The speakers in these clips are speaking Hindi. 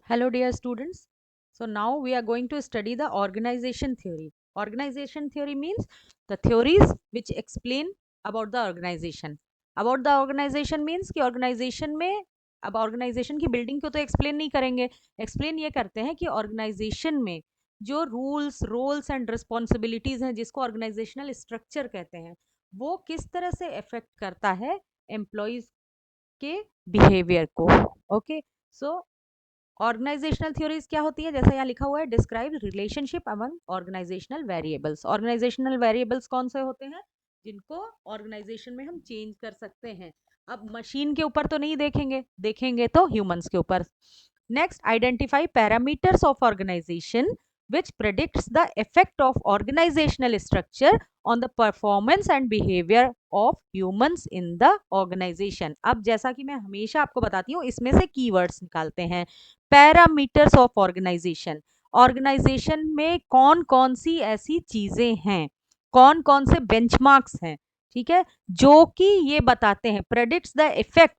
Hello dear students. So now we are going to study the organization theory. Organization theory means the theories which explain about the organization. About the organization means कि organization में अब organization की building को तो explain नहीं करेंगे. Explain ये करते हैं कि organization में जो rules, roles and responsibilities हैं जिसको organizational structure कहते हैं वो किस तरह से affect करता है employees के behavior को. Okay. So ऑर्गेनाइजेशनल थ्योरीज क्या होती है, जैसा यहाँ लिखा हुआ है, describe relationship among organizational variables. Organizational variables कौन से होते हैं जिनको ऑर्गेनाइजेशन में हम चेंज कर सकते हैं. अब मशीन के ऊपर तो नहीं देखेंगे, देखेंगे तो ह्यूमंस के ऊपर. Next, identify parameters of organization which predicts the effect of organizational structure on the performance and behavior of humans in the organization. अब जैसा कि मैं हमेशा आपको बताती हूँ, इसमें से कीवर्ड्स निकालते हैं. पैरामीटर्स ऑफ ऑर्गेनाइजेशन, ऑर्गेनाइजेशन में कौन कौन सी ऐसी चीजें हैं, कौन कौन से बेंचमार्क्स हैं, ठीक है, जो कि ये बताते हैं, predicts the effect,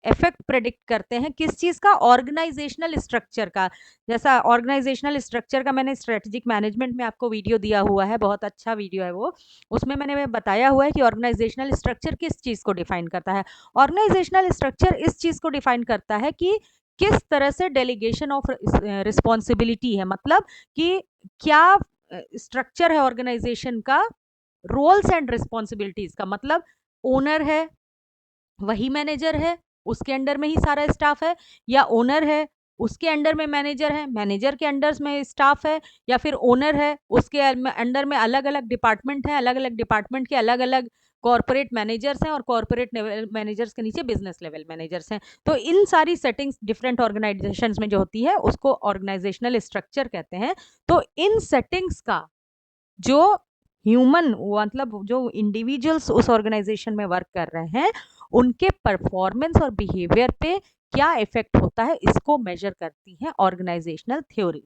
effect predict करते हैं किस चीज का, ऑर्गेनाइजेशनल स्ट्रक्चर का. जैसा ऑर्गेनाइजेशनल स्ट्रक्चर का मैंने स्ट्रेटेजिक मैनेजमेंट में आपको वीडियो दिया हुआ है, बहुत अच्छा वीडियो है वो. उसमें मैंने बताया हुआ है कि ऑर्गेनाइजेशनल स्ट्रक्चर किस चीज को डिफाइन करता है. ऑर्गेनाइजेशनल स्ट्रक्चर इस चीज को डिफाइन करता है कि किस तरह से डेलीगेशन ऑफ रिस्पॉन्सिबिलिटी है, मतलब कि क्या स्ट्रक्चर है ऑर्गेनाइजेशन का, रोल्स एंड रिस्पॉन्सिबिलिटीज का, मतलब ओनर है वही मैनेजर है, उसके अंडर में ही सारा स्टाफ है, या ओनर है उसके अंडर में मैनेजर है, मैनेजर के अंडर में स्टाफ है, या फिर ओनर है उसके अंडर में अलग अलग डिपार्टमेंट है, अलग अलग डिपार्टमेंट के अलग अलग कॉर्पोरेट मैनेजर्स हैं, और कॉर्पोरेट मैनेजर्स के नीचे बिजनेस लेवल मैनेजर्स हैं. तो इन सारी सेटिंग्स डिफरेंट ऑर्गेनाइजेशंस में जो होती है उसको ऑर्गेनाइजेशनल स्ट्रक्चर कहते हैं. तो इन सेटिंग्स का जो ह्यूमन, मतलब जो इंडिविजुअल्स उस ऑर्गेनाइजेशन में वर्क कर रहे हैं उनके परफॉर्मेंस और बिहेवियर पे क्या इफेक्ट होता है, इसको मेजर करती हैं ऑर्गेनाइजेशनल थ्योरीज.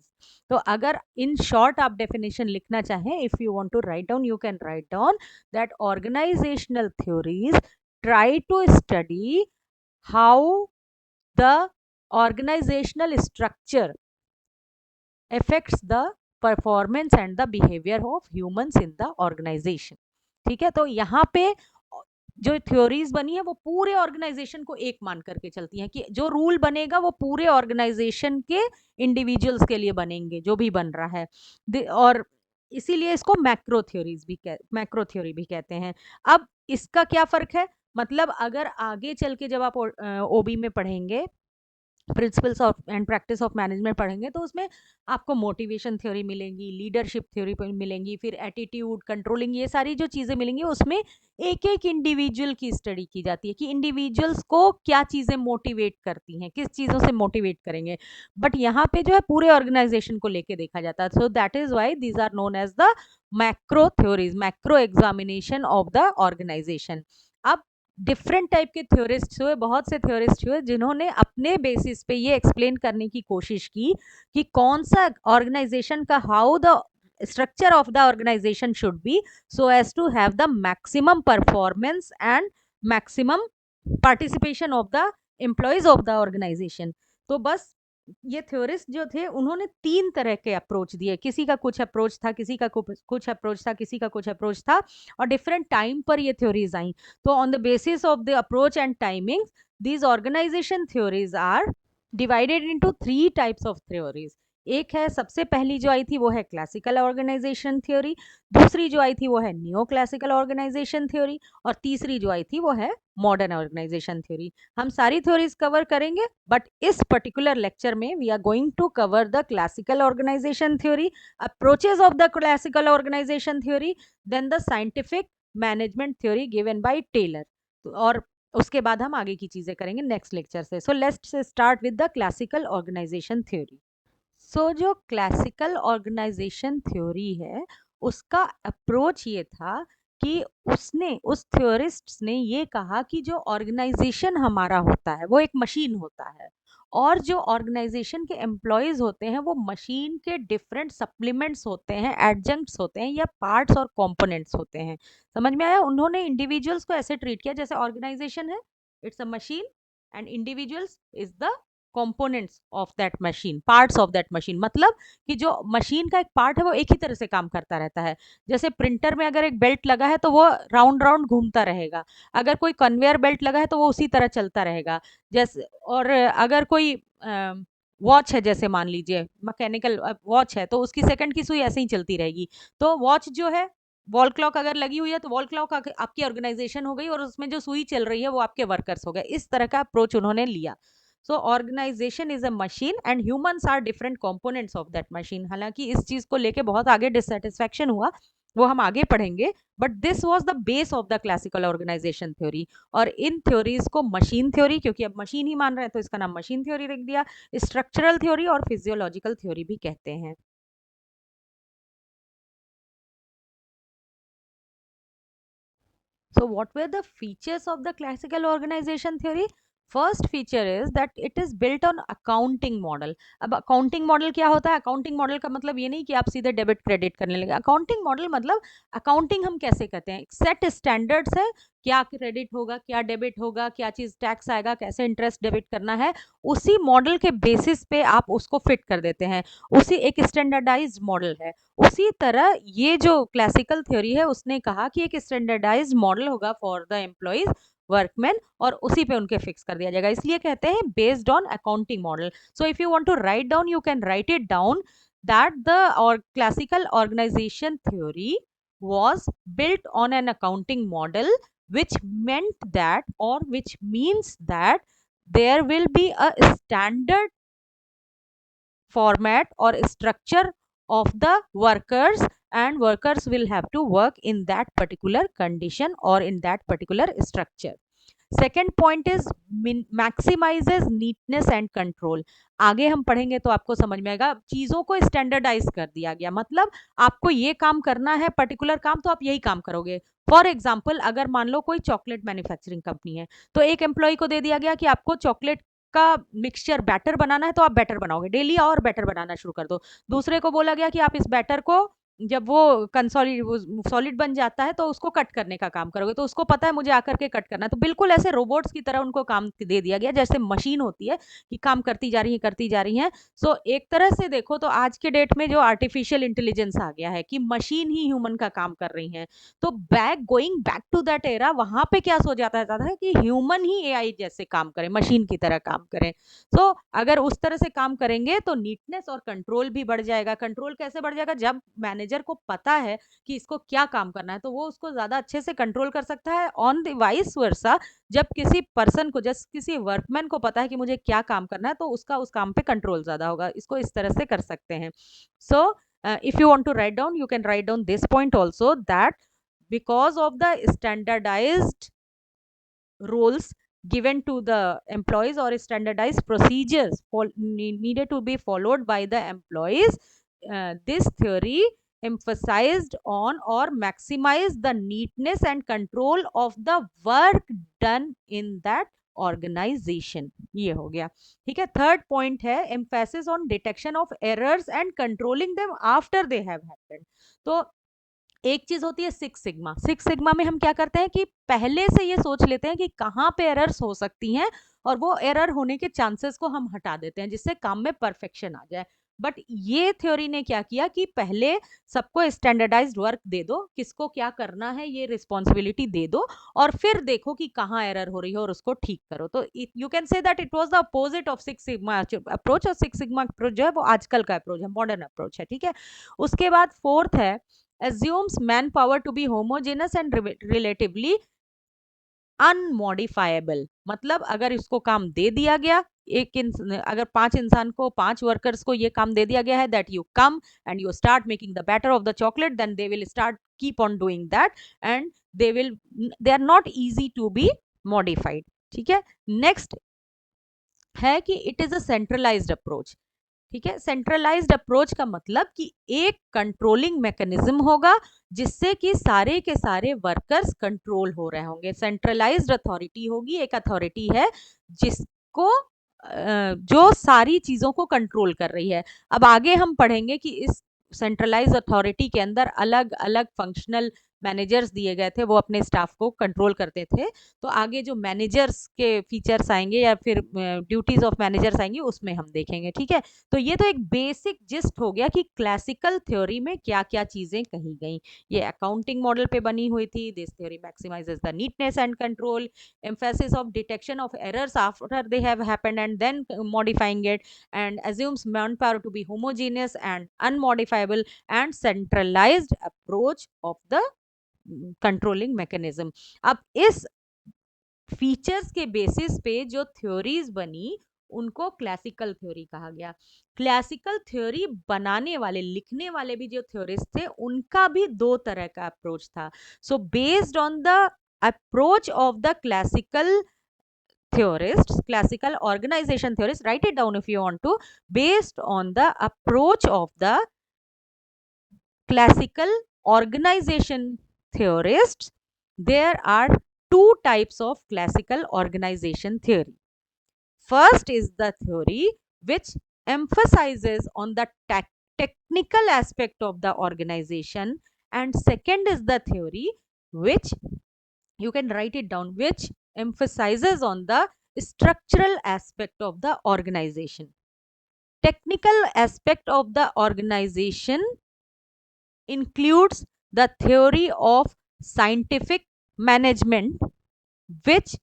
तो अगर इन शॉर्ट आप डेफिनेशन लिखना चाहें, if you want to write down, you can write down that organizational theories try to study how the organizational structure affects the performance and the behavior of humans in the organization. ठीक है, तो यहाँ पे जो थ्योरीज बनी है वो पूरे ऑर्गेनाइजेशन को एक मान करके चलती हैं कि जो रूल बनेगा वो पूरे ऑर्गेनाइजेशन के इंडिविजुअल्स के लिए बनेंगे जो भी बन रहा है, और इसीलिए इसको मैक्रो थ्योरीज भी मैक्रो थ्योरी भी कहते हैं. अब इसका क्या फर्क है, मतलब अगर आगे चल के जब आप ओबी में पढ़ेंगे, principles of and practice of management पढ़ेंगे, तो उसमें आपको मोटिवेशन थ्योरी मिलेंगी, लीडरशिप थ्योरी मिलेंगी, फिर एटीट्यूड कंट्रोलिंग, ये सारी जो चीज़ें मिलेंगी उसमें एक एक इंडिविजुअल की स्टडी की जाती है कि इंडिविजुअल्स को क्या चीज़ें मोटिवेट करती हैं, किस चीज़ों से मोटिवेट करेंगे. बट यहाँ पे जो है पूरे ऑर्गेनाइजेशन को लेके देखा जाता है. So that is why these are known as the macro theories, macro examination of the organization. अब डिफरेंट टाइप के थ्योरिस्ट हुए, बहुत से थ्योरिस्ट हुए जिन्होंने अपने बेसिस पे ये एक्सप्लेन करने की कोशिश की कि कौन सा ऑर्गेनाइजेशन का, how the structure of the organization should be so as to have the maximum performance and maximum participation of the employees of the organization. तो बस ये थ्योरिस्ट जो थे उन्होंने तीन तरह के अप्रोच दिए, किसी का कुछ अप्रोच था, किसी का कुछ अप्रोच था, किसी का कुछ अप्रोच था, और डिफरेंट टाइम पर ये थ्योरीज आई. तो on the basis of the approach and timing, these organization theories are divided into three types of theories. एक है, सबसे पहली जो आई थी वो है क्लासिकल ऑर्गेनाइजेशन थ्योरी, दूसरी जो आई थी वो है न्यू क्लासिकल ऑर्गेनाइजेशन थ्योरी, और तीसरी जो आई थी वो है मॉडर्न ऑर्गेनाइजेशन थ्योरी. हम सारी थ्योरीज कवर करेंगे, बट इस पर्टिकुलर लेक्चर में we are going to cover the classical organization theory, approaches of the classical organization theory, then the scientific management theory given by Taylor, और उसके बाद हम आगे की चीजें करेंगे नेक्स्ट लेक्चर से. So let's start with the classical organization theory. So जो क्लासिकल ऑर्गेनाइजेशन थ्योरी है उसका अप्रोच ये था कि उसने, उस थ्योरिस्ट्स ने ये कहा कि जो ऑर्गेनाइजेशन हमारा होता है वो एक मशीन होता है, और जो ऑर्गेनाइजेशन के एम्प्लॉयज होते हैं वो मशीन के डिफरेंट सप्लीमेंट्स होते हैं, एडजंक्ट्स होते हैं, या पार्ट्स और कंपोनेंट्स होते हैं. समझ में आया? उन्होंने इंडिविजुअल्स को ऐसे ट्रीट किया जैसे ऑर्गेनाइजेशन है, it's a machine, and individuals is the components of that machine, parts of that machine, मतलब कि जो मशीन का एक पार्ट है वो एक ही तरह से काम करता रहता है। जैसे प्रिंटर में अगर एक बेल्ट लगा है तो वो राउंड राउंड घूमता रहेगा, अगर कोई कन्वेयर बेल्ट लगा है तो वो उसी तरह चलता रहेगा। जैसे और अगर कोई वॉच है, जैसे मान लीजिए मैकेनिकल वॉच है, तो उसकी सेकंड की सुई ऐसे ही चलती रहेगी। तो वॉच जो है, वॉल क्लॉक अगर लगी हुई है तो वॉल क्लॉक आपकी ऑर्गेनाइजेशन हो गई और उसमें जो सुई चल रही है वो आपके वर्कर्स हो गए। इस तरह का अप्रोच उन्होंने लिया। So organization is a machine and humans are different components of that machine. हालांकि इस चीज को लेके बहुत आगे डिससेटिस्फैक्शन हुआ, वो हम आगे पढ़ेंगे, but this was the base of the classical organization theory. और इन थ्योरीज को मशीन थ्योरी, क्योंकि अब मशीन ही मान रहे हैं तो इसका नाम मशीन थ्योरी रख दिया, स्ट्रक्चरल थ्योरी और फिजियोलॉजिकल थ्योरी भी कहते हैं। So what were the features of the classical organization theory? First feature is that it is built on accounting model. अब accounting model क्या होता है? accounting model का मतलब ये नहीं कि आप सीधे डेबिट क्रेडिट करने लगे। accounting model मतलब accounting हम कैसे करते हैं, सेट स्टैंडर्ड्स है, क्या क्रेडिट होगा, क्या डेबिट होगा, क्या चीज टैक्स आएगा, कैसे इंटरेस्ट डेबिट करना है, उसी मॉडल के बेसिस पे आप उसको फिट कर देते हैं। उसी एक स्टैंडर्डाइज्ड मॉडल है। उसी तरह ये जो क्लासिकल थ्योरी है उसने कहा कि एक स्टैंडर्डाइज्ड मॉडल होगा फॉर द एम्प्लॉइज, वर्कमैन, और उसी पे उनके फिक्स कर दिया जाएगा। इसलिए कहते हैं based on accounting model. So if you want to write down, you can write it down that the or classical organization theory was built on an accounting model, which meant that, or which means that, there will be a standard format or structure of the workers, and workers will have to work in that particular condition or in that particular structure. Second point is maximizes neatness and control. आगे हम पढ़ेंगे तो आपको समझ में आएगा। चीजों को स्टैंडर्डाइज कर दिया गया, मतलब आपको ये काम करना है, पर्टिकुलर काम, तो आप यही काम करोगे। फॉर एग्जाम्पल, अगर मान लो कोई चॉकलेट मैन्युफैक्चरिंग कंपनी है, तो एक एम्प्लॉय को दे दिया गया कि आपको चॉकलेट का मिक्सचर बैटर बनाना है, तो आप बैटर बनाओगे डेली और बैटर बनाना शुरू कर दो। दूसरे को बोला गया कि आप इस बैटर को, जब वो सॉलिड बन जाता है तो उसको कट करने का काम करोगे, तो उसको पता है मुझे आकर के कट करना है। तो बिल्कुल ऐसे रोबोट्स की तरह उनको काम दे दिया गया, जैसे मशीन होती है कि काम करती जा रही है करती जा रही है। सो एक तरह से देखो तो आज के डेट में जो आर्टिफिशियल इंटेलिजेंस आ गया है कि मशीन ही ह्यूमन का काम कर रही है, तो going back to that era, वहां पे क्या सो जाता है कि ह्यूमन ही एआई जैसे काम करे, मशीन की तरह काम करे। सो अगर उस तरह से काम करेंगे तो नीटनेस और कंट्रोल भी बढ़ जाएगा। कंट्रोल कैसे बढ़ जाएगा? जब मैनेजर को पता है कि इसको क्या काम करना है तो वो उसको ज्यादा अच्छे से कंट्रोल कर सकता है। ऑन द वाइस वर्सा, जब किसी पर्सन को, जब किसी वर्कमैन को पता है कि मुझे क्या काम करना है, तो उसका उस काम पे कंट्रोल ज्यादा होगा। इसको इस तरह से कर सकते हैं। So if you want to write down, you can write down this point also, that because of the standardized roles given to the employees or standardized procedures needed to be followed by the employees, this theory emphasized on or maximized the neatness and control of the work done in that organization. ये हो गया, ठीक है। थर्ड पॉइंट है emphasis on detection of errors and controlling them after they have happened. तो एक चीज होती है सिक्स सिग्मा। सिक्स सिग्मा में हम क्या करते हैं कि पहले से ये सोच लेते हैं कि कहाँ पे एरर्स हो सकती हैं और वो एरर होने के चांसेस को हम हटा देते हैं, जिससे काम में परफेक्शन आ जाए। बट ये थ्योरी ने क्या किया कि पहले सबको स्टैंडर्डाइज्ड वर्क दे दो, किसको क्या करना है ये रिस्पॉन्सिबिलिटी दे दो, और फिर देखो कि कहाँ एरर हो रही है और उसको ठीक करो। तो you can say that it was the opposite of six sigma approach. और सिक्स सिग्मा अप्रोच जो है वो आजकल का अप्रोच है, मॉडर्न अप्रोच है, ठीक है। उसके बाद फोर्थ है assumes manpower to be homogeneous and relatively unmodifiable। मतलब अगर इसको काम दे दिया गया, अगर 5 इंसान को, 5 वर्कर्स को ये काम दे दिया गया है, that you come and you start making the batter of the chocolate, then they will start keep on doing that and they are not easy to be modified, ठीक है। नेक्स्ट है कि it is a centralized approach, ठीक है। सेंट्रलाइज्ड अप्रोच का मतलब कि एक कंट्रोलिंग मैकेनिज्म होगा जिससे कि सारे के सारे वर्कर्स कंट्रोल हो रहे होंगे। सेंट्रलाइज्ड अथॉरिटी होगी, एक अथॉरिटी है जिसको जो सारी चीजों को कंट्रोल कर रही है। अब आगे हम पढ़ेंगे कि इस सेंट्रलाइज्ड अथॉरिटी के अंदर अलग अलग फंक्शनल मैनेजर्स दिए गए थे वो अपने स्टाफ को कंट्रोल करते थे। तो आगे जो मैनेजर्स के फीचर्स आएंगे या फिर ड्यूटीज ऑफ मैनेजर्स आएंगी उसमें हम देखेंगे, ठीक है। तो ये तो एक बेसिक जिस्ट हो गया कि क्लासिकल थ्योरी में क्या क्या चीजें कही गई। ये अकाउंटिंग मॉडल पे बनी हुई थी। This theory maximizes the neatness and control, emphasis of detection of errors after they have happened and then modifying it, and assumes manpower to be homogeneous and unmodifiable, and centralized approach of the controlling mechanism. अब इस फीचर्स के बेसिस पे जो थ्योरीज बनी उनको क्लासिकल थ्योरी कहा गया। क्लासिकल थ्योरी बनाने वाले, लिखने वाले भी जो थ्योरिस्ट थे उनका भी दो तरह का अप्रोच था। So based on the approach of the classical theorists, classical organization theorists, write it down if you want to, based on the approach of the classical organization theorists, there are two types of classical organization theory. First is the theory which emphasizes on the technical aspect of the organization, and second is the theory which, you can write it down, which emphasizes on the structural aspect of the organization. Technical aspect of the organization includes the theory of scientific management, which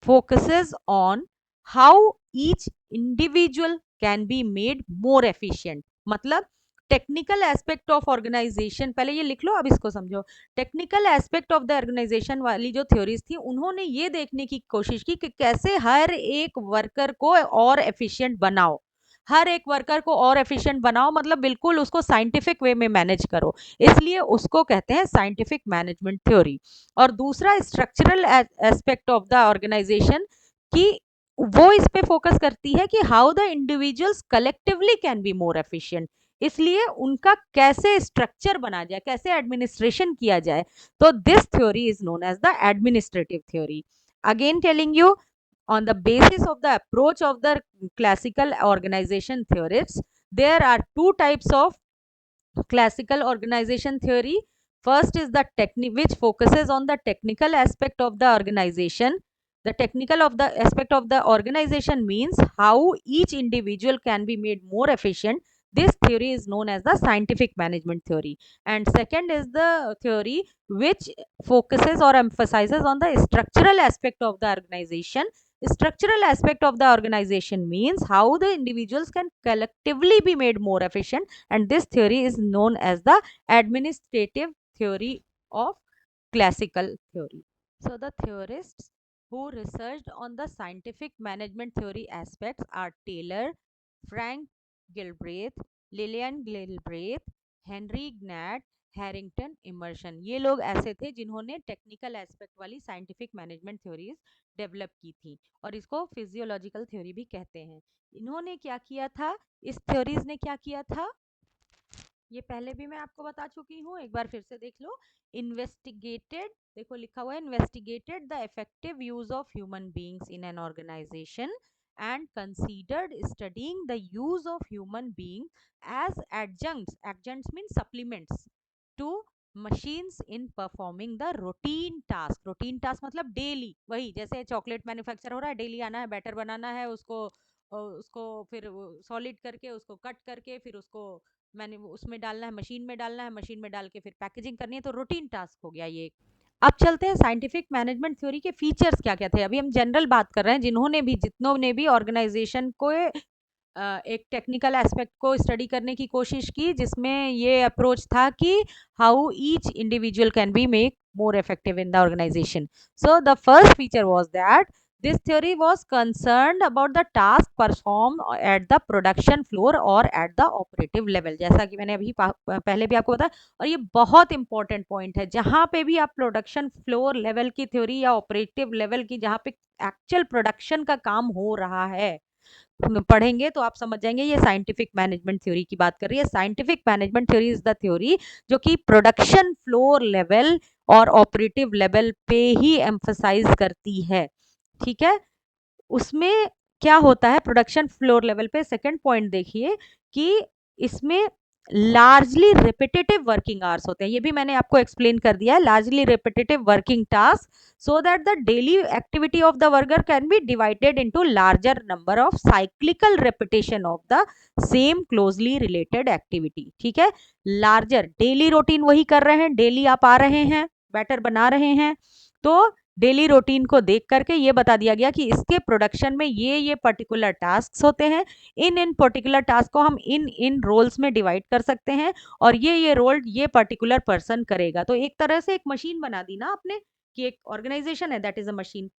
focuses on how each individual can be made more efficient. मतलब टेक्निकल एस्पेक्ट ऑफ ऑर्गेनाइजेशन, पहले ये लिख लो अब इसको समझो। Technical aspect of the organization वाली जो थ्योरीज थी उन्होंने ये देखने की कोशिश की कि कैसे हर एक वर्कर को और एफिशिएंट बनाओ, हर एक वर्कर को और एफिशिएंट बनाओ, मतलब बिल्कुल उसको साइंटिफिक वे में मैनेज करो, इसलिए उसको कहते हैं साइंटिफिक मैनेजमेंट थ्योरी। और दूसरा structural aspect of the organization की वो इस पे फोकस करती है कि how the individuals collectively can be more efficient, इसलिए उनका कैसे स्ट्रक्चर बना जाए, कैसे एडमिनिस्ट्रेशन किया जाए। तो this theory is known as the administrative theory. Again telling you, on the basis of the approach of the classical organization theorists, there are two types of classical organization theory. First is the technique which focuses on the technical aspect of the organization. The technical of the aspect of the organization means how each individual can be made more efficient. This theory is known as the scientific management theory. And second is the theory which focuses or emphasizes on the structural aspect of the organization. Structural aspect of the organization means how the individuals can collectively be made more efficient, and this theory is known as the administrative theory of classical theory. So the theorists who researched on the scientific management theory aspects are Taylor, Frank Gilbreth, Lillian Gilbreth, Henry Gnad, Harrington, Emerson, ये लोग ऐसे थे जिन्होंने टेक्निकल एस्पेक्ट वाली साइंटिफिक मैनेजमेंट थ्योरीज डेवलप की थी, और इसको फिजियोलॉजिकल थ्योरी भी कहते हैं। इन्होंने क्या किया था, इस थ्योरीज ने क्या किया था, ये पहले भी मैं आपको बता चुकी हूँ, एक बार फिर से देख लो। इन्वेस्टिगेटेड, देखो लिखा हुआ है, investigated the effective use of human beings in an organization and considered studying the use of human being as adjuncts, adjuncts means supplements, to machines in performing the routine task. routine task मतलब डेली, वही जैसे चॉकलेट मैन्युफैक्चर हो रहा है, डेली आना है, बैटर बनाना है, उसको फिर सॉलिड करके, उसको कट करके, फिर उसको मैंने उसमें डालना है, मशीन में डालना है, मशीन में डाल के फिर पैकेजिंग करनी है, तो रूटीन टास्क हो गया ये। अब चलते हैं साइंटिफिक मैनेजमेंट थ्योरी के फीचर्स क्या क्या थे। अभी हम जनरल बात कर रहे हैं, जितनों ने भी ऑर्गेनाइजेशन को एक टेक्निकल एस्पेक्ट को स्टडी करने की कोशिश की, जिसमें ये अप्रोच था कि how each individual can be make more effective in the organization. So the first feature was that this theory was concerned about the task performed at the production floor or at the operative level, जैसा कि मैंने अभी पहले भी आपको बताया। और ये बहुत इंपॉर्टेंट पॉइंट है, जहां पे भी आप प्रोडक्शन फ्लोर लेवल की थ्योरी या ऑपरेटिव लेवल की, जहां पे एक्चुअल प्रोडक्शन का काम हो रहा है, पढ़ेंगे तो आप समझ जाएंगे ये साइंटिफिक मैनेजमेंट थ्योरी की बात कर रही है। Scientific management theory is the theory जो कि प्रोडक्शन फ्लोर लेवल और ऑपरेटिव लेवल पे ही एम्फसाइज करती है, ठीक है। उसमें क्या होता है प्रोडक्शन फ्लोर लेवल पे, सेकंड पॉइंट देखिए कि इसमें लार्जली रिपीटेटिव वर्किंग आवर्स होते हैं, ये भी मैंने आपको एक्सप्लेन कर दिया है, largely repetitive working task so that the daily activity of the worker can be divided into larger number of cyclical repetition of the same closely related activity. ठीक है, लार्जर डेली रूटीन वही कर रहे हैं, डेली आप आ रहे हैं, बैटर बना रहे हैं, तो डेली रूटीन को देख करके ये बता दिया गया कि इसके प्रोडक्शन में ये पर्टिकुलर टास्क होते हैं, इन पर्टिकुलर टास्क को हम इन रोल्स में डिवाइड कर सकते हैं, और ये रोल ये पर्टिकुलर पर्सन करेगा। तो एक तरह से एक मशीन बना दी ना आपने, कि एक ऑर्गेनाइजेशन है दैट इज अ मशीन,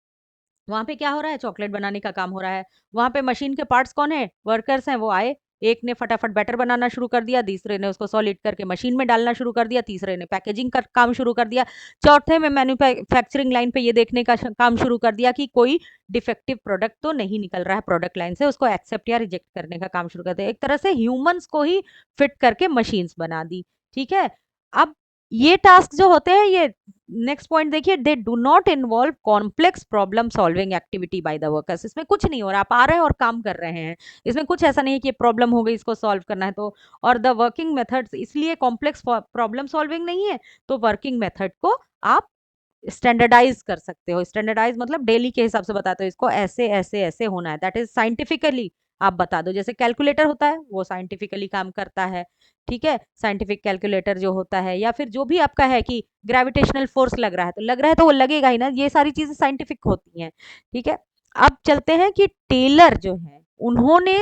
वहां पे क्या हो रहा है, चॉकलेट बनाने का काम हो रहा है, वहां पे मशीन के पार्ट्स कौन है, वर्कर्स हैं, वो आए, एक ने फटाफट बैटर बनाना शुरू कर दिया, दूसरे ने उसको सॉलिड करके मशीन में डालना शुरू कर दिया, तीसरे ने पैकेजिंग का काम शुरू कर दिया, चौथे में मैन्युफैक्चरिंग लाइन पे ये देखने का काम शुरू कर दिया कि कोई डिफेक्टिव प्रोडक्ट तो नहीं निकल रहा है प्रोडक्ट लाइन से, उसको एक्सेप्ट या रिजेक्ट करने का काम शुरू कर दिया। एक तरह से ह्यूमंस को ही फिट करके मशीन्स बना दी। ठीक है, अब ये टास्क जो होते हैं, ये नेक्स्ट पॉइंट देखिए, they do not involve complex problem solving activity by the workers. इसमें कुछ नहीं हो रहा, आप आ रहे हैं और काम कर रहे हैं, इसमें कुछ ऐसा नहीं है कि प्रॉब्लम हो गई इसको सॉल्व करना है तो। और द वर्किंग मेथड्स, इसलिए कॉम्प्लेक्स प्रॉब्लम सॉल्विंग नहीं है, तो वर्किंग मेथड को आप स्टैंडर्डाइज कर सकते हो। स्टैंडर्डाइज मतलब डेली के हिसाब से बताते हो, इसको ऐसे ऐसे ऐसे होना है, दैट इज साइंटिफिकली आप बता दो। जैसे कैलकुलेटर होता है वो साइंटिफिकली काम करता है, ठीक है, साइंटिफिक कैलकुलेटर जो होता है, या फिर जो भी आपका है कि ग्रेविटेशनल फोर्स लग रहा है तो लग रहा है तो वो लगेगा ही ना, ये सारी चीजें साइंटिफिक होती हैं। ठीक है, अब चलते हैं कि टेलर जो है उन्होंने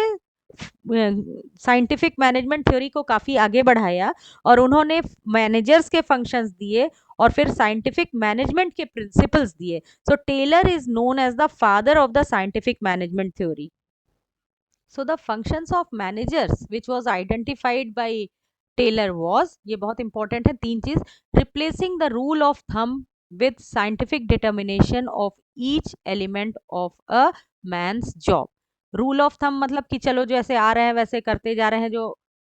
साइंटिफिक मैनेजमेंट थ्योरी को काफी आगे बढ़ाया, और उन्होंने मैनेजर्स के फंक्शंस दिए, और फिर साइंटिफिक मैनेजमेंट के प्रिंसिपल्स दिए। So Taylor is known as the father of the scientific management theory. So the functions of managers which was identified by Taylor was, ये बहुत important है, तीन चीज, replacing the rule of thumb with scientific determination of each element of a man's job। rule of thumb मतलब कि चलो जैसे आ रहे हैं वैसे करते जा रहे हैं, जो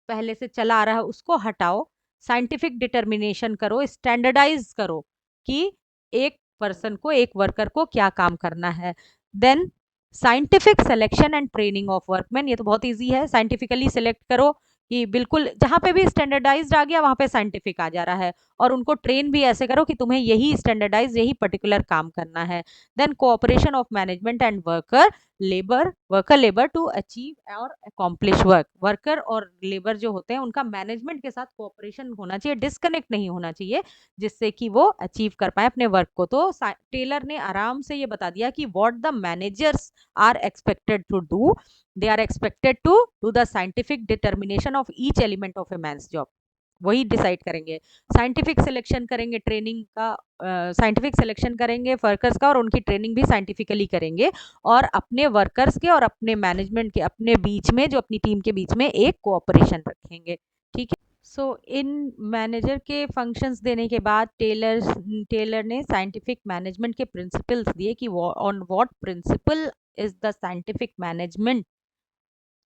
पहले से चला आ रहा है उसको हटाओ, साइंटिफिक डिटर्मिनेशन करो, स्टैंडर्डाइज करो कि एक पर्सन को, एक वर्कर को क्या काम करना है। Then scientific selection and training of workman, ये तो बहुत इजी है, साइंटिफिकली सिलेक्ट करो कि बिल्कुल जहां पे भी स्टैंडर्डाइज्ड आ गया वहां पे साइंटिफिक आ जा रहा है, और उनको ट्रेन भी ऐसे करो कि तुम्हें यही स्टैंडर्डाइज, यही पर्टिकुलर काम करना है। Then cooperation of management and worker labour to achieve और अकॉम्प्लिश वर्क। वर्कर और लेबर जो होते हैं उनका मैनेजमेंट के साथ कोऑपरेशन होना चाहिए, डिस्कनेक्ट नहीं होना चाहिए, जिससे कि वो अचीव कर पाए अपने वर्क को। तो टेलर ने आराम से ये बता दिया कि what the managers are expected to do, they are expected to do the scientific determination of each element of a man's job, वही डिसाइड करेंगे। साइंटिफिक सिलेक्शन करेंगे, ट्रेनिंग का साइंटिफिक सिलेक्शन करेंगे वर्कर्स का, और उनकी ट्रेनिंग भी साइंटिफिकली करेंगे, और अपने वर्कर्स के और अपने मैनेजमेंट के, अपने बीच में, जो अपनी टीम के बीच में एक कोऑपरेशन रखेंगे। ठीक है, सो इन मैनेजर के फंक्शंस देने के बाद टेलर ने साइंटिफिक मैनेजमेंट के प्रिंसिपल्स दिए कि on what principle is the scientific management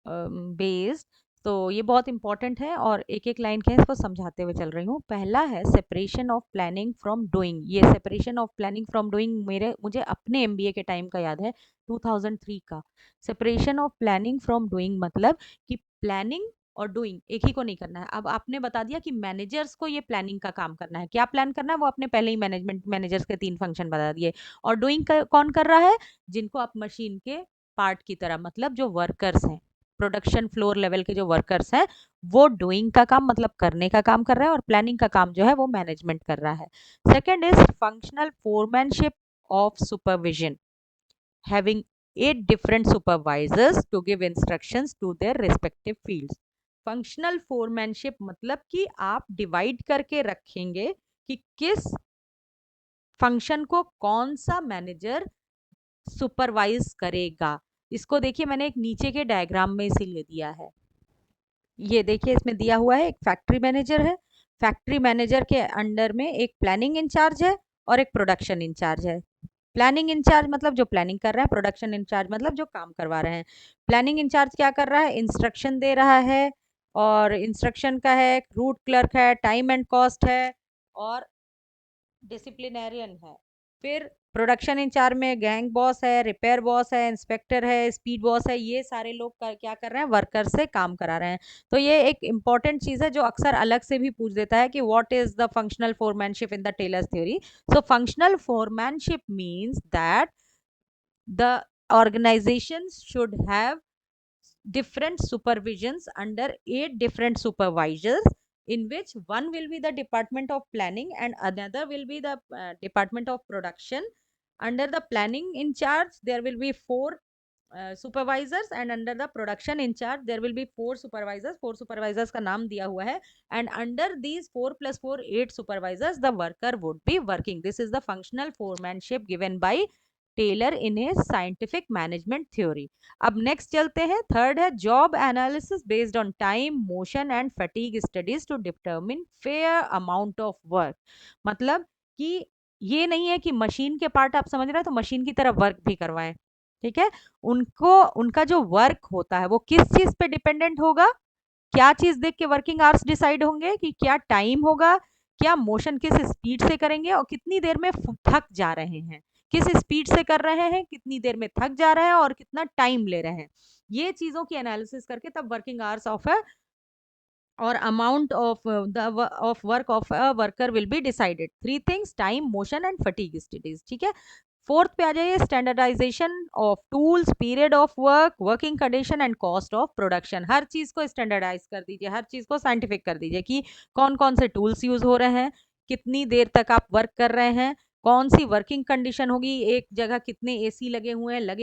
based. तो ये बहुत इंपॉर्टेंट है, और एक एक लाइन के इसको समझाते हुए चल रही हूँ। पहला है separation of planning from doing. ये separation of planning from doing मुझे अपने एमबीए के टाइम का याद है, 2003 का। Separation of planning from doing मतलब कि प्लानिंग और डूइंग एक ही को नहीं करना है। अब आपने बता दिया कि मैनेजर्स को ये प्लानिंग का काम करना है, क्या प्लान करना है वो आपने पहले ही मैनेजर्स के 3 फंक्शन बता दिए। और डूइंग कौन कर रहा है, जिनको आप मशीन के पार्ट की तरह, मतलब जो वर्कर्स हैं, प्रोडक्शन फ्लोर लेवल के जो वर्कर्स हैं, वो डूइंग का काम मतलब करने का काम कर रहा है, और प्लानिंग का काम जो है वो मैनेजमेंट कर रहा है। Second is functional foremanship of supervision, having 8 different supervisors to give instructions to their respective fields। Functional foremanship मतलब कि आप डिवाइड करके रखेंगे कि किस फंक्शन को कौन सा मैनेजर सुपरवाइज करेगा। इसको देखिए, मैंने एक नीचे के डायग्राम में इसीलिए दिया है, ये देखिए इसमें दिया हुआ है, एक फैक्ट्री मैनेजर है, फैक्ट्री मैनेजर के अंडर में एक प्लानिंग इंचार्ज है और एक प्रोडक्शन इंचार्ज है। प्लानिंग इंचार्ज मतलब जो प्लानिंग कर रहा है, प्रोडक्शन इंचार्ज मतलब जो काम करवा रहे हैं। प्लानिंग इंचार्ज क्या कर रहा है, इंस्ट्रक्शन दे रहा है, और इंस्ट्रक्शन का है, रूट क्लर्क है, टाइम एंड कॉस्ट है, और डिसिप्लिनेरियन है। फिर प्रोडक्शन इंचार्ज में गैंग बॉस है, रिपेयर बॉस है, इंस्पेक्टर है, स्पीड बॉस है, ये सारे लोग क्या कर रहे हैं, वर्कर से काम करा रहे हैं। तो ये एक इंपॉर्टेंट चीज है जो अक्सर अलग से भी पूछ देता है कि what is the functional foremanship in the Taylor's theory. So functional foremanship means that the organizations should have different supervisions under 8 different supervisors, in which one will be the department of planning and another will be the department of production. Under the planning in charge there will be 4 supervisors, and under the production in charge there will be 4 supervisors. 4 supervisors का नाम दिया हुआ है, and under these 4 plus 4 8 supervisors the worker would be working. This is the functional foremanship given by Taylor in a scientific management theory. अब नेक्स्ट चलते हैं, थर्ड है job analysis based on time, motion and fatigue studies to determine fair amount of work. मतलब कि ये नहीं है कि मशीन के पार्ट आप समझ रहे हैं तो मशीन की तरह वर्क भी करवाएं, ठीक है। उनको उनका जो वर्क होता है वो किस चीज पे डिपेंडेंट होगा, क्या चीज देख के वर्किंग आवर्स डिसाइड होंगे, कि क्या टाइम होगा, क्या मोशन किस स्पीड से करेंगे और कितनी देर में थक जा रहे हैं, किस स्पीड से कर रहे हैं, कितनी देर में थक जा रहे हैं और कितना टाइम ले रहे हैं। ये चीजों की एनालिसिस करके तब वर्किंग आवर्स ऑफ अ और amount of the of work of a worker will be decided. 3 things, time, motion and fatigue studies, ठीक है। फोर्थ पे आ जाइए, standardization of tools, period of work, working condition and cost of production. हर चीज को स्टैंडर्डाइज कर दीजिए, हर चीज को साइंटिफिक कर दीजिए कि कौन कौन से टूल्स यूज हो रहे हैं, कितनी देर तक आप वर्क कर रहे हैं, कौन सी वर्किंग कंडीशन होगी, एक जगह कितने एसी लगे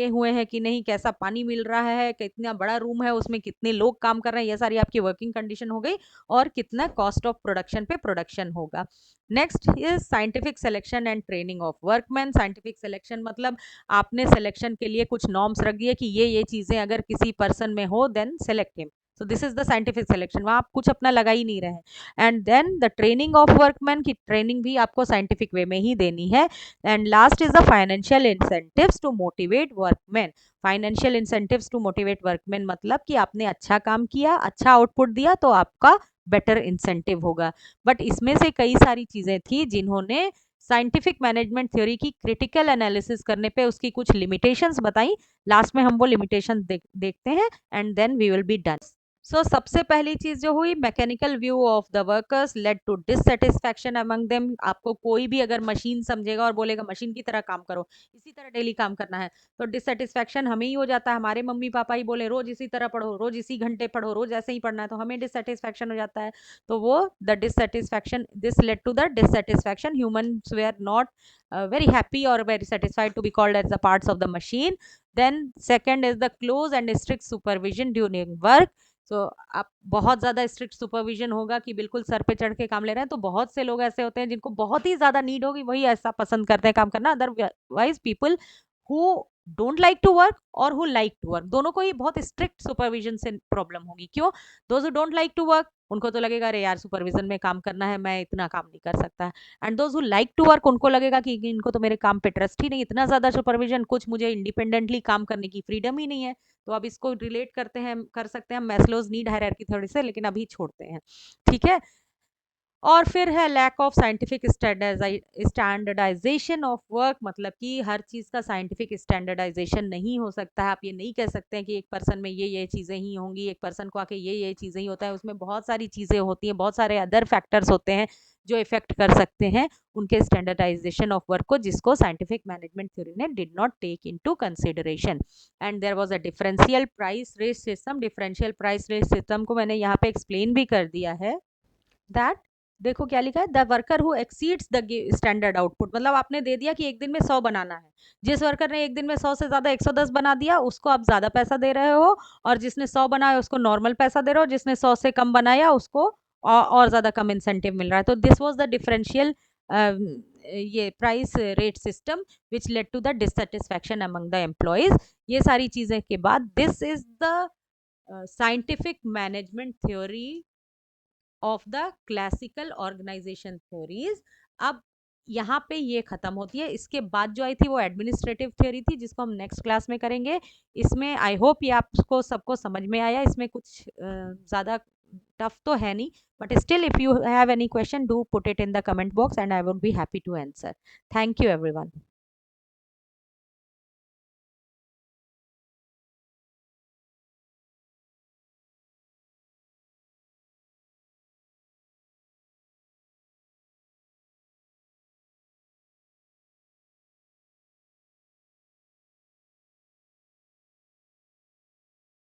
हुए हैं कि नहीं, कैसा पानी मिल रहा है, कितना बड़ा रूम है, उसमें कितने लोग काम कर रहे हैं, ये सारी आपकी वर्किंग कंडीशन हो गई, और कितना कॉस्ट ऑफ प्रोडक्शन पे प्रोडक्शन होगा। Next is scientific selection and training of workman. Scientific selection मतलब आपने सिलेक्शन के लिए कुछ नॉर्म्स रख दिए कि ये चीजें अगर किसी पर्सन में हो then select him. So this is the scientific selection, वहां आप कुछ अपना लगा ही नहीं रहे। And then the training of workman की ट्रेनिंग भी आपको साइंटिफिक वे में ही देनी है। And last is the financial incentives to motivate workman. Financial incentives to motivate workman मतलब कि आपने अच्छा काम किया, अच्छा आउटपुट दिया तो आपका बेटर इंसेंटिव होगा। बट इसमें से कई सारी चीजें थी जिन्होंने साइंटिफिक मैनेजमेंट थ्योरी की क्रिटिकल एनालिसिस करने पे उसकी कुछ लिमिटेशंस बताई। लास्ट में हम वो लिमिटेशन देखते हैं and then we will be done. So सबसे पहली चीज जो हुई, mechanical view of the workers led to dissatisfaction among them. आपको कोई भी अगर मशीन समझेगा और बोलेगा मशीन की तरह काम करो, इसी तरह डेली काम करना है, तो डिससेटिस्फैक्शन हमें ही हो जाता है। हमारे मम्मी पापा ही बोले रोज इसी तरह पढ़ो, रोज इसी घंटे पढ़ो, रोज ऐसे ही पढ़ना है, तो हमें डिससेटिस्फैक्शन हो जाता है। तो वो the dissatisfaction, this led to the dissatisfaction, humans were not very happy or very satisfied to be called as the parts of the machine. Then second is the close and strict supervision during work. तो आप बहुत ज्यादा स्ट्रिक्ट सुपरविजन होगा कि बिल्कुल सर पे चढ़ के काम ले रहे हैं। तो बहुत से लोग ऐसे होते हैं जिनको बहुत ही ज्यादा नीड होगी, वही ऐसा पसंद करते हैं काम करना। Otherwise people who don't like to work और हु लाइक टू वर्क, दोनों को ही बहुत स्ट्रिक्ट सुपरविजन से प्रॉब्लम होगी। क्यों? Those who don't like to work, उनको तो लगेगा अरे यार सुपरविजन में काम करना है, मैं इतना काम नहीं कर सकता। And those who like to work, उनको लगेगा कि इनको तो मेरे काम पे ट्रस्ट ही नहीं, इतना ज्यादा सुपरविजन, कुछ मुझे इंडिपेंडेंटली काम करने की फ्रीडम ही नहीं है। तो अब इसको रिलेट करते हैं, कर सकते हैं मैस्लोज नीड हायरार्की थ्योरी से, लेकिन अभी छोड़ते हैं, ठीक है। और फिर है lack of scientific standardization of work. मतलब कि हर चीज का साइंटिफिक स्टैंडर्डाइजेशन नहीं हो सकता है। आप ये नहीं कह सकते हैं कि एक पर्सन में ये चीजें ही होंगी, एक पर्सन को आके ये चीजें ही होता है। उसमें बहुत सारी चीजें होती हैं, बहुत सारे अदर फैक्टर्स होते हैं जो इफेक्ट कर सकते हैं उनके स्टैंडर्डाइजेशन ऑफ वर्क को, जिसको साइंटिफिक मैनेजमेंट थ्योरी ने did not take into consideration. And there was a differential price rate system. Differential price rate system को मैंने यहाँ पे एक्सप्लेन भी कर दिया है। दैट, देखो क्या लिखा है, the worker who exceeds the standard output. मतलब आपने दे दिया कि एक दिन में 100 बनाना है, जिस वर्कर ने एक दिन में 100 से ज्यादा 110 बना दिया उसको आप ज्यादा पैसा दे रहे हो, और जिसने 100 बनाया उसको नॉर्मल पैसा दे रहे हो, जिसने 100 से कम बनाया उसको और ज्यादा कम इंसेंटिव मिल रहा है। तो दिस वाज द डिफरेंशियल ये price rate system which led to the dissatisfaction among the employees. ये सारी चीजें के बाद this is the scientific management theory of the classical organization theories. अब यहाँ पे ये खत्म होती है। इसके बाद जो आई थी वो एडमिनिस्ट्रेटिव थ्योरी थी, जिसको हम नेक्स्ट क्लास में करेंगे। इसमें आई होप ये आपको सबको समझ में आया। इसमें कुछ ज़्यादा टफ तो है नहीं, but still if you have any question do put it in the comment box and I would be happy to answer. Thank you everyone.